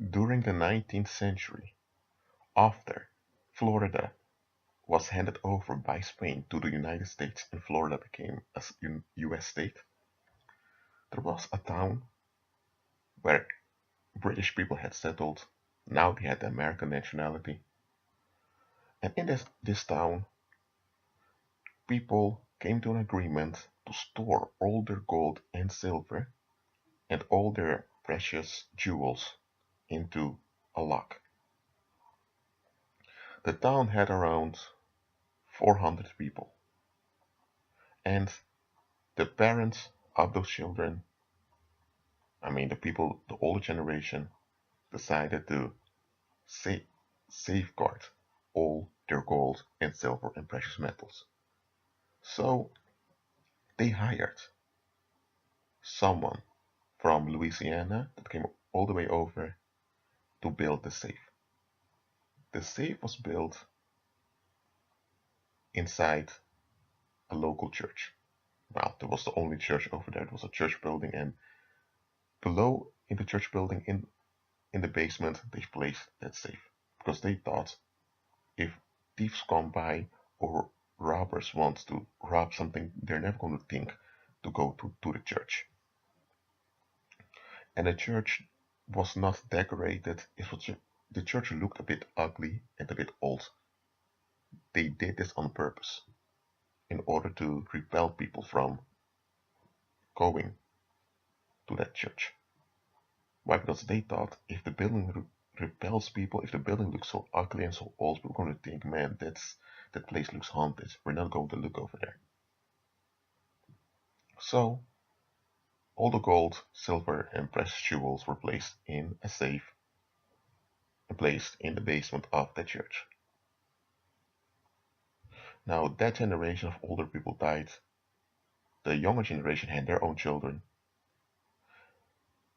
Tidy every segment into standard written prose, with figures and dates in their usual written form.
During the 19th century, after Florida was handed over by Spain to the United States and Florida became a US state, there was a town where British people had settled. Now they had the American nationality. And in this town, people came to an agreement to store all their gold and silver and all their precious jewels into a lock. The town had around 400 people, and the parents of those children, I mean the people, the older generation, decided to sa- safeguard all their gold and silver and precious metals. So they hired someone from Louisiana that came all the way over to build the safe. The safe was built inside a local church. Well, there was the only church over there. It was a church building, and below in the church building, in the basement, they placed that safe because they thought if thieves come by or robbers want to rob something, they're never going to think to go to the church. And the church was not decorated. The church looked a bit ugly and a bit old. They did this on purpose in order to repel people from going to that church. Why? Because they thought if the building repels people, if the building looks so ugly and so old, we're going to think, man, that place looks haunted. We're not going to look over there. So all the gold, silver, and precious jewels were placed in a safe and placed in the basement of the church. Now that generation of older people died. The younger generation had their own children,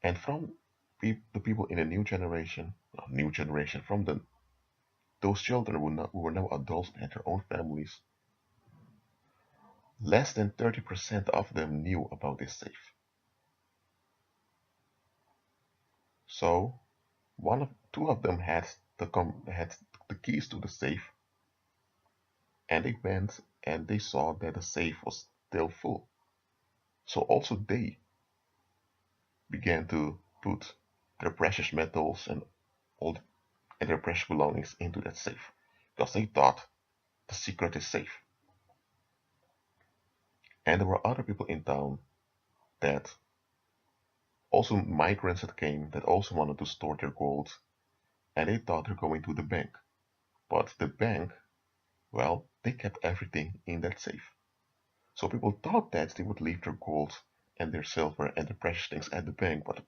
and from the people in the new generation, from those children who were now adults and had their own families, less than 30% of them knew about this safe. So two of them had the keys to the safe, and they went and they saw that the safe was still full. So also they began to put their precious metals and all and their precious belongings into that safe because they thought the secret is safe. And there were other people in town that also migrants that came that also wanted to store their gold, and they thought they're going to the bank. But the bank, well, they kept everything in that safe. So people thought that they would leave their gold and their silver and their precious things at the bank, but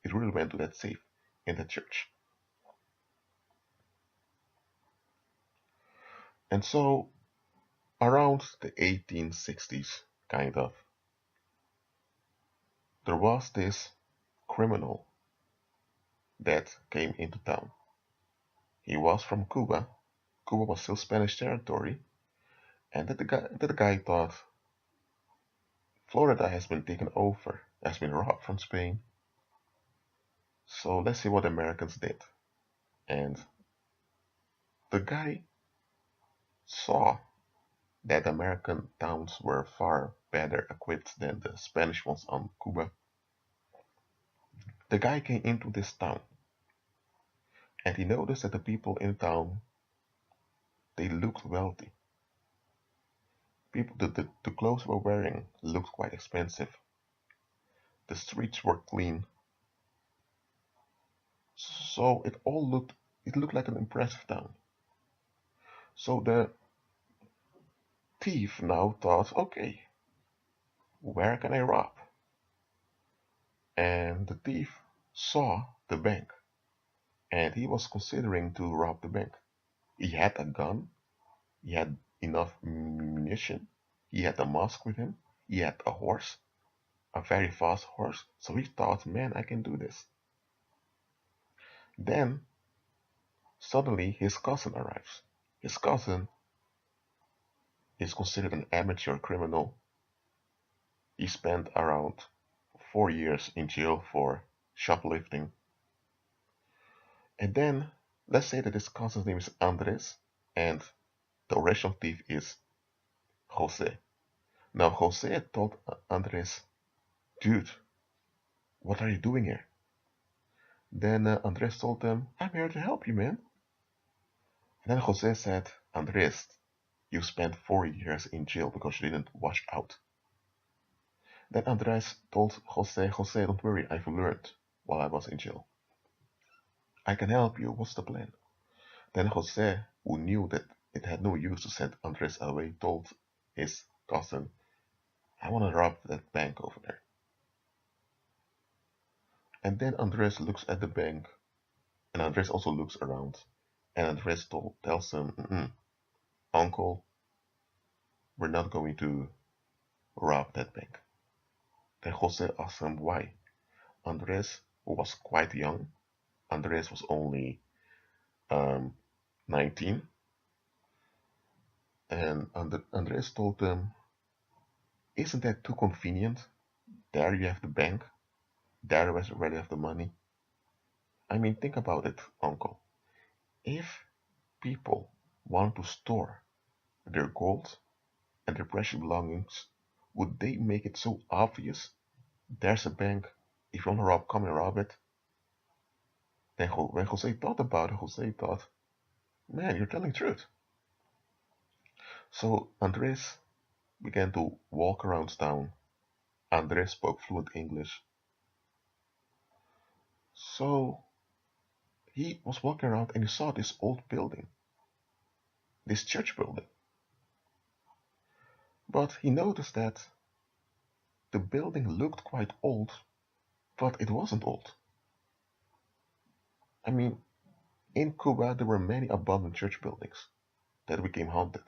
it really went to that safe in the church. And so around the 1860s, kind of, there was this criminal that came into town. He was from Cuba. Cuba was still Spanish territory, and that the guy thought Florida has been taken over, has been robbed from Spain. So let's see what the Americans did. And the guy saw that American towns were far better equipped than the Spanish ones on Cuba. The guy came into this town and he noticed that the people in town, they looked wealthy. People, the clothes they were wearing looked quite expensive. The streets were clean. So it looked like an impressive town. So the thief now thought, okay, where can I rob? And the thief saw the bank and he was considering to rob the bank. He had a gun, he had enough munition, he had a mask with him, he had a horse, a very fast horse. So he thought, man, I can do this. Then suddenly his cousin arrives. His cousin is considered an amateur criminal. He spent around 4 years in jail for shoplifting. And then let's say that this cousin's name is Andres and the original thief is Jose. Now Jose told Andres, dude, what are you doing here? Then Andres told him, I'm here to help you, man. And then Jose said, Andres, you spent 4 years in jail because you didn't wash out. Then Andres told Jose, Jose, don't worry, I've learned while I was in jail. I can help you, what's the plan? Then Jose, who knew that it had no use to send Andres away, told his cousin, I want to rob that bank over there. And then Andres looks at the bank, and Andres also looks around, and Andres tells him, Uncle, we're not going to rob that bank. Then Jose asks him why. Andres, who was quite young, Andres was only 19, and Andres told him, isn't that too convenient? There you have the bank, there you already have the money. I mean, think about it, Uncle. If people want to store their gold and their precious belongings, would they make it so obvious? There's a bank. If you want to rob, come and rob it. Then when Jose thought about it, Jose thought, man, you're telling the truth. So Andres began to walk around town. Andres spoke fluent English. So he was walking around and he saw this old building, this church building. But he noticed that the building looked quite old, but it wasn't old. I mean, in Cuba there were many abandoned church buildings that became haunted.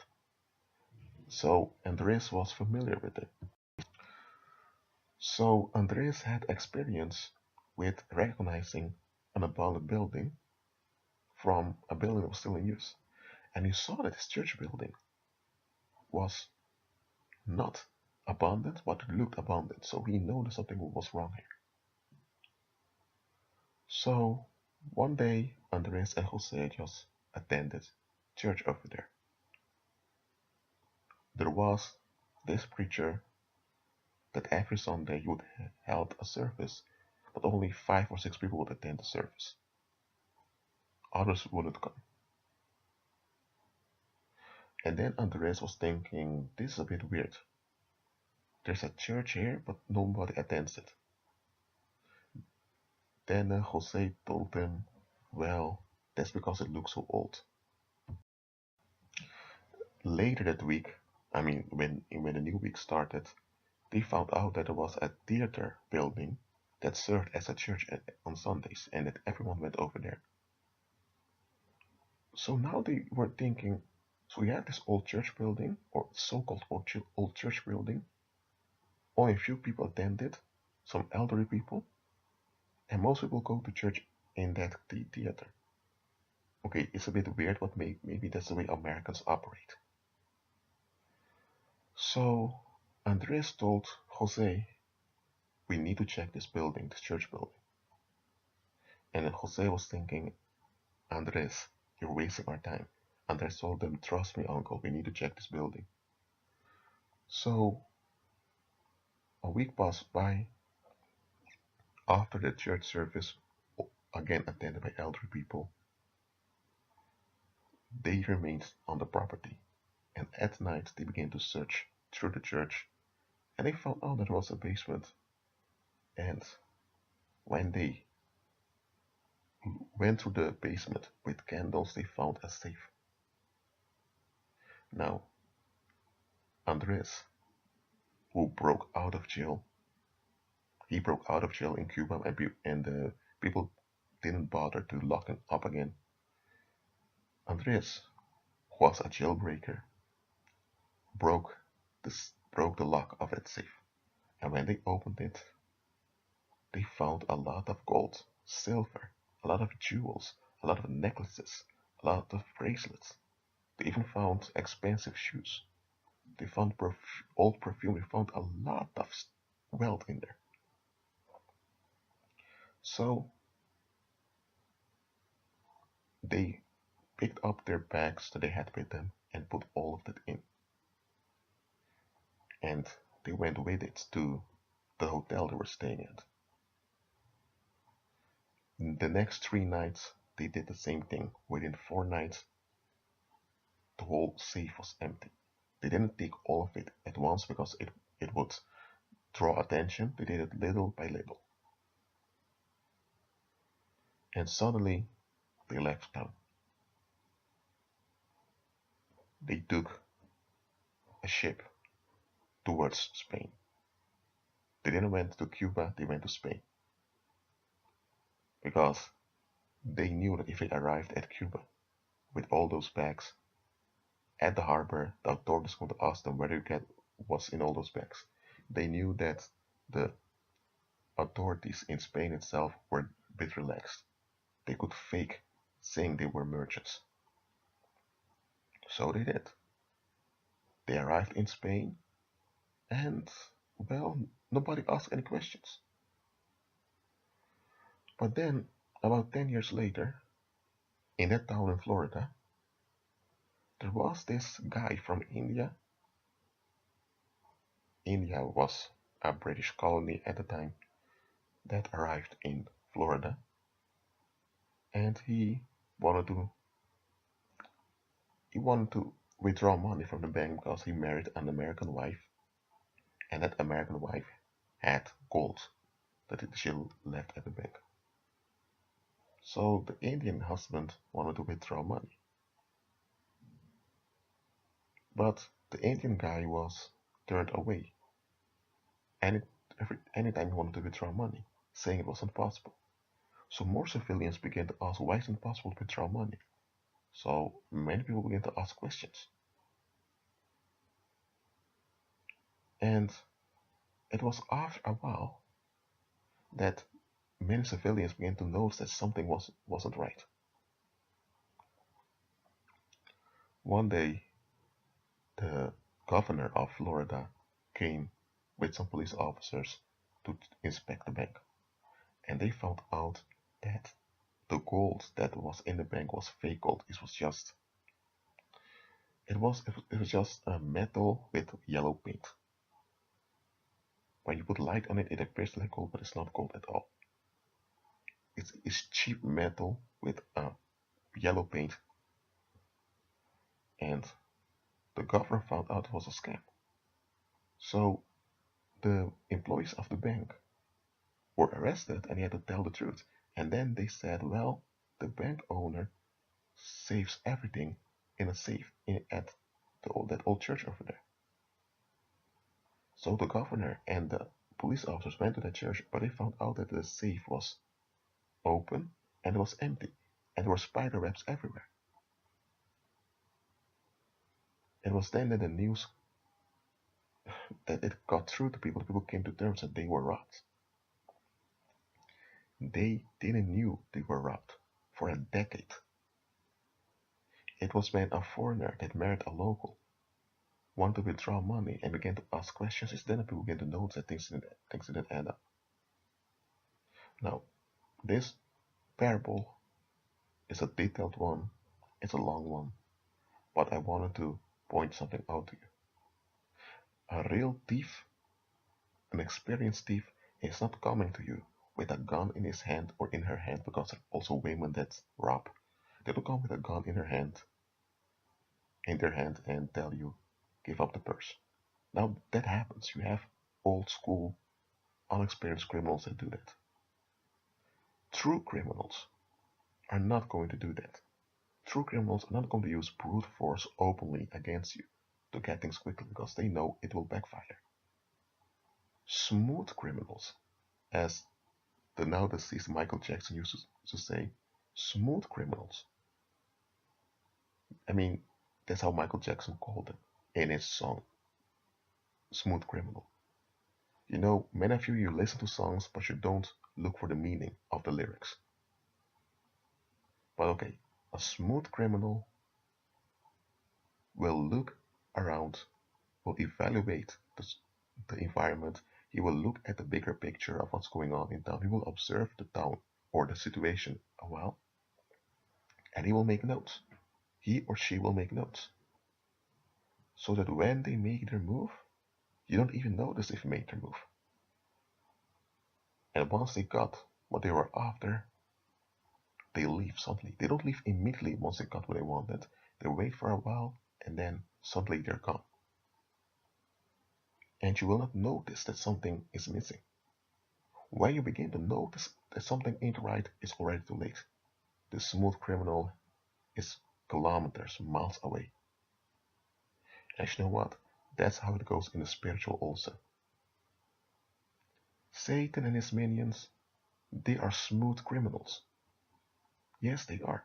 So Andres was familiar with it. So Andres had experience with recognizing an abandoned building from a building that was still in use. And he saw that this church building was not abandoned, but it looked abandoned. So he noticed something was wrong here. So one day, Andres and Jose just attended church over there. There was this preacher that every Sunday he would held a service, but only 5 or 6 people would attend the service. Others wouldn't come. And then Andres was thinking, this is a bit weird. There's a church here, but nobody attends it. Then Jose told him, well, that's because it looks so old. Later that week, I mean, when the new week started, they found out that there was a theater building that served as a church on Sundays, and that everyone went over there. So now they were thinking, so we have this old church building, or so-called old church building. Only a few people attend it, some elderly people, and most people go to church in that theater. Okay, it's a bit weird, but maybe that's the way Americans operate. So Andres told Jose, we need to check this building, this church building. And then Jose was thinking, Andres, you're wasting our time. Andres told them, trust me, uncle, we need to check this building. So a week passed by after the church service, again attended by elderly people. They remained on the property, and at night they began to search through the church, and they found out that there was a basement. And when they went through the basement with candles, they found a safe. Now, Andres, who broke out of jail, he broke out of jail in Cuba, and the people didn't bother to lock him up again. Andres was a jailbreaker, broke broke the lock of that safe, and when they opened it, they found a lot of gold, silver, a lot of jewels, a lot of necklaces, a lot of bracelets. They even found expensive shoes. They found old perfume. They found a lot of wealth in there. So they picked up their bags that they had with them and put all of that in. And they went with it to the hotel they were staying at. The next 3 nights, they did the same thing. Within 4 nights, the whole safe was empty. They didn't take all of it at once because it would draw attention. They did it little by little. And suddenly, they left town. They took a ship towards Spain. They didn't went to Cuba, they went to Spain. Because they knew that if they arrived at Cuba with all those bags at the harbor, the authorities would ask them where you get what's in all those bags. They knew that the authorities in Spain itself were a bit relaxed. They could fake saying they were merchants. So they did. They arrived in Spain and, well, nobody asked any questions. But then, about 10 years later, in that town in Florida, there was this guy from India. India was a British colony at the time that arrived in Florida, and he wanted to withdraw money from the bank because he married an American wife, and that American wife had gold that she left at the bank. So the Indian husband wanted to withdraw money, but the Indian guy was turned away anytime he wanted to withdraw money, saying it was impossible. So more civilians began to ask why it's impossible to withdraw money. So many people began to ask questions. And it was after a while that many civilians began to notice that something wasn't right. One day, the governor of Florida came with some police officers to inspect the bank. And they found out that the gold that was in the bank was fake gold. It was just a metal with yellow paint. When you put light on it, it appears like gold, but it's not gold at all. It's cheap metal with yellow paint, and the governor found out it was a scam. So the employees of the bank were arrested, and he had to tell the truth. And then they said, well, the bank owner saves everything in a safe at that old church over there. So the governor and the police officers went to that church, but they found out that the safe was open and it was empty, and there were spider webs everywhere. It was then that the news that it got through to people. People came to terms that they were robbed. They didn't knew they were robbed for a decade. It was when a foreigner that married a local wanted to withdraw money and began to ask questions. It's then that people began to notice that things didn't add up. Now, this parable is a detailed one. It's a long one, but I wanted to point something out to you. A real thief, an experienced thief, is not coming to you with a gun in his hand or in her hand, because there are also women that rob. They don't come with a gun in their hand, and tell you, give up the purse. Now that happens. You have old school, unexperienced criminals that do that. True criminals are not going to do that. True criminals are not going to use brute force openly against you to get things quickly, because they know it will backfire. Smooth criminals, as the now deceased Michael Jackson used to say, smooth criminals. I mean, that's how Michael Jackson called them in his song, Smooth Criminal. You know, many of you listen to songs, but you don't look for the meaning of the lyrics. But okay, a smooth criminal will look around, will evaluate the environment. He will look at the bigger picture of what's going on in town. He will observe the town or the situation a while, and he will make notes. He or she will make notes. So that when they make their move, you don't even notice they've made their move. And once they got what they were after, they leave suddenly. They don't leave immediately once they got what they wanted. They wait for a while and then suddenly they're gone. And you will not notice that something is missing. When you begin to notice that something ain't right, it's already too late. The smooth criminal is kilometers, miles away. And you know what? That's how it goes in the spiritual also. Satan and his minions, they are smooth criminals. Yes, they are.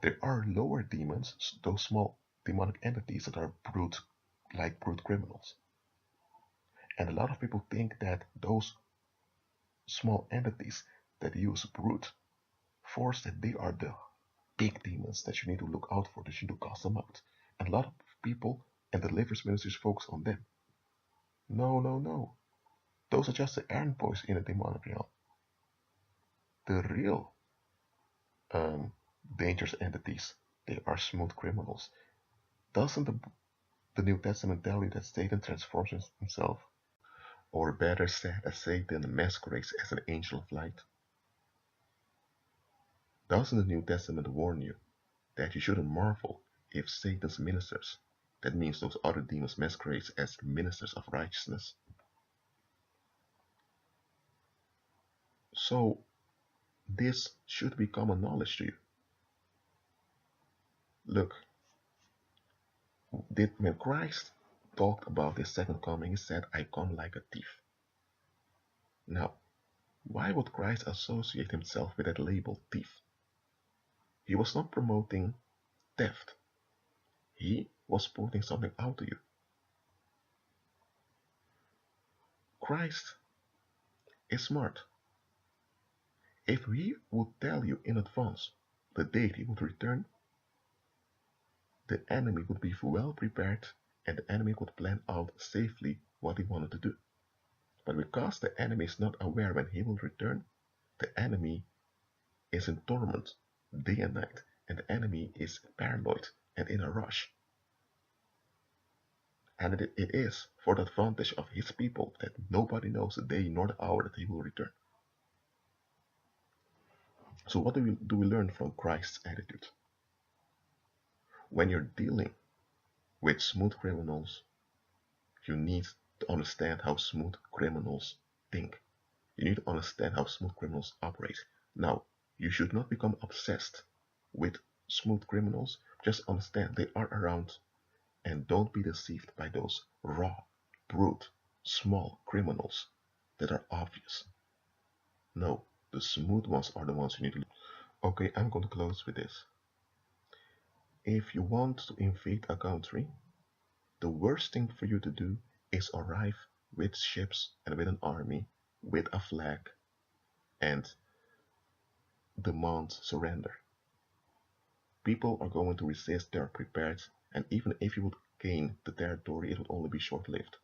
There are lower demons, those small demonic entities that are brute, like brute criminals. And a lot of people think that those small entities that use brute force, that they are the big demons that you need to look out for, that you need to cast them out. And a lot of people and deliverance ministries focus on them. No, no, no. Those are just the errand boys in the demonic realm. The real um, dangerous entities, they are smooth criminals. Doesn't the New Testament tell you that Satan transforms himself? Or better said, that Satan masquerades as an angel of light? Doesn't the New Testament warn you that you shouldn't marvel if Satan's ministers, that means those other demons, masquerades as ministers of righteousness? So this should be common knowledge to you. Look, when Christ talked about his second coming, he said, I come like a thief. Now, why would Christ associate himself with that label, thief? He was not promoting theft. He was putting something out to you. Christ is smart. If he would tell you in advance the date he would return, the enemy would be well prepared and the enemy could plan out safely what he wanted to do. But because the enemy is not aware when he will return, the enemy is in torment day and night, and the enemy is paranoid and in a rush. And it is for the advantage of his people that nobody knows the day nor the hour that he will return. So what do we learn from Christ's attitude? When you're dealing with smooth criminals, you need to understand how smooth criminals think. You need to understand how smooth criminals operate. Now, you should not become obsessed with smooth criminals. Just understand they are around and don't be deceived by those raw, brute, small criminals that are obvious. No, the smooth ones are the ones you need to. Okay, I'm going to close with this. If you want to invade a country, the worst thing for you to do is arrive with ships and with an army, with a flag, and demand surrender. People are going to resist, they are prepared, and even if you would gain the territory, it would only be short-lived.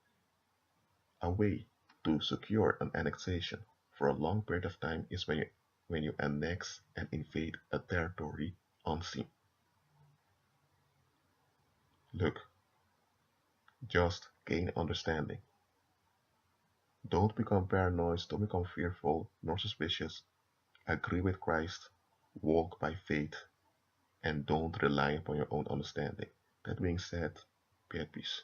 A way to secure an annexation for a long period of time is when you annex and invade a territory unseen. Look, just gain understanding. Don't become paranoid, don't become fearful nor suspicious. Agree with Christ, walk by faith, and don't rely upon your own understanding. That being said, be at peace.